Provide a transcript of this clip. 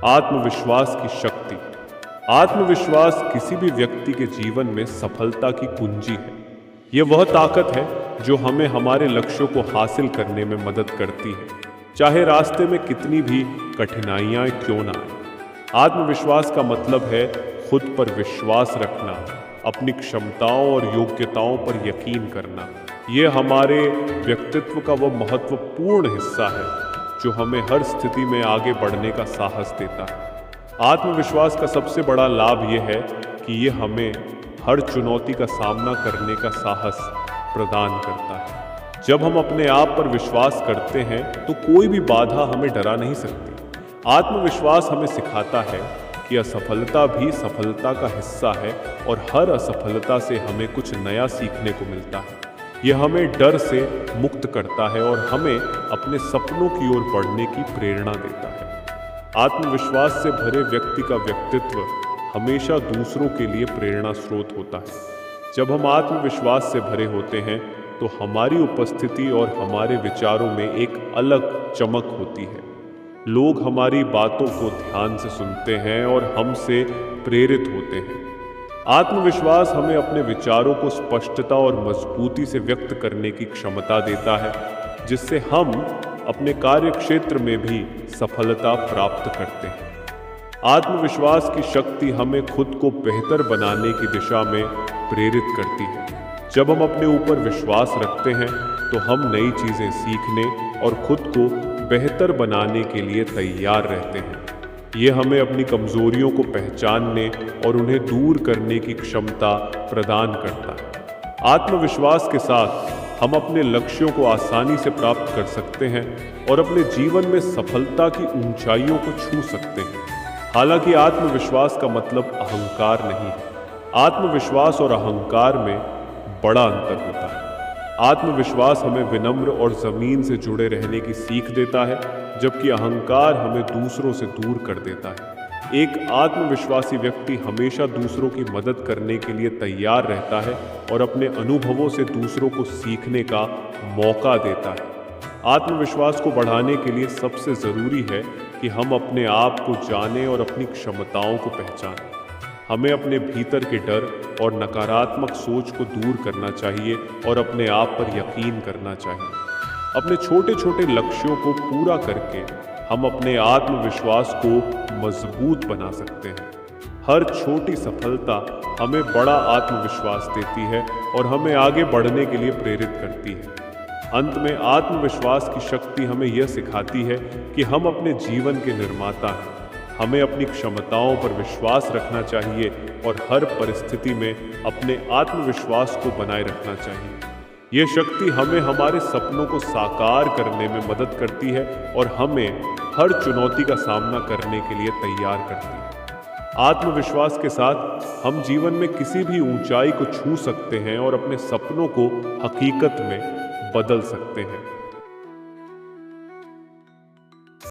आत्मविश्वास की शक्ति। आत्मविश्वास किसी भी व्यक्ति के जीवन में सफलता की कुंजी है। यह वह ताकत है जो हमें हमारे लक्ष्यों को हासिल करने में मदद करती है, चाहे रास्ते में कितनी भी कठिनाइयां क्यों ना आए। आत्मविश्वास का मतलब है खुद पर विश्वास रखना, अपनी क्षमताओं और योग्यताओं पर यकीन करना। यह हमारे व्यक्तित्व का वह महत्वपूर्ण हिस्सा है जो हमें हर स्थिति में आगे बढ़ने का साहस देता है। आत्मविश्वास का सबसे बड़ा लाभ यह है कि यह हमें हर चुनौती का सामना करने का साहस प्रदान करता है। जब हम अपने आप पर विश्वास करते हैं तो कोई भी बाधा हमें डरा नहीं सकती। आत्मविश्वास हमें सिखाता है कि असफलता भी सफलता का हिस्सा है और हर असफलता से हमें कुछ नया सीखने को मिलता है। यह हमें डर से मुक्त करता है और हमें अपने सपनों की ओर बढ़ने की प्रेरणा देता है। आत्मविश्वास से भरे व्यक्ति का व्यक्तित्व हमेशा दूसरों के लिए प्रेरणा स्रोत होता है। जब हम आत्मविश्वास से भरे होते हैं तो हमारी उपस्थिति और हमारे विचारों में एक अलग चमक होती है। लोग हमारी बातों को ध्यान से सुनते हैं और हमसे प्रेरित होते हैं। आत्मविश्वास हमें अपने विचारों को स्पष्टता और मजबूती से व्यक्त करने की क्षमता देता है, जिससे हम अपने कार्य क्षेत्र में भी सफलता प्राप्त करते हैं। आत्मविश्वास की शक्ति हमें खुद को बेहतर बनाने की दिशा में प्रेरित करती है। जब हम अपने ऊपर विश्वास रखते हैं तो हम नई चीजें सीखने और खुद को बेहतर बनाने के लिए तैयार रहते हैं। ये हमें अपनी कमजोरियों को पहचानने और उन्हें दूर करने की क्षमता प्रदान करता है। आत्मविश्वास के साथ हम अपने लक्ष्यों को आसानी से प्राप्त कर सकते हैं और अपने जीवन में सफलता की ऊंचाइयों को छू सकते हैं। हालांकि आत्मविश्वास का मतलब अहंकार नहीं है। आत्मविश्वास और अहंकार में बड़ा अंतर होता है। आत्मविश्वास हमें विनम्र और जमीन से जुड़े रहने की सीख देता है, जबकि अहंकार हमें दूसरों से दूर कर देता है। एक आत्मविश्वासी व्यक्ति हमेशा दूसरों की मदद करने के लिए तैयार रहता है और अपने अनुभवों से दूसरों को सीखने का मौका देता है। आत्मविश्वास को बढ़ाने के लिए सबसे जरूरी है कि हम अपने आप को जानें और अपनी क्षमताओं को पहचानें। हमें अपने भीतर के डर और नकारात्मक सोच को दूर करना चाहिए और अपने आप पर यकीन करना चाहिए। अपने छोटे छोटे लक्ष्यों को पूरा करके हम अपने आत्मविश्वास को मजबूत बना सकते हैं। हर छोटी सफलता हमें बड़ा आत्मविश्वास देती है और हमें आगे बढ़ने के लिए प्रेरित करती है। अंत में आत्मविश्वास की शक्ति हमें यह सिखाती है कि हम अपने जीवन के निर्माता हैं। हमें अपनी क्षमताओं पर विश्वास रखना चाहिए और हर परिस्थिति में अपने आत्मविश्वास को बनाए रखना चाहिए। यह शक्ति हमें हमारे सपनों को साकार करने में मदद करती है और हमें हर चुनौती का सामना करने के लिए तैयार करती है। आत्मविश्वास के साथ हम जीवन में किसी भी ऊंचाई को छू सकते हैं और अपने सपनों को हकीकत में बदल सकते हैं।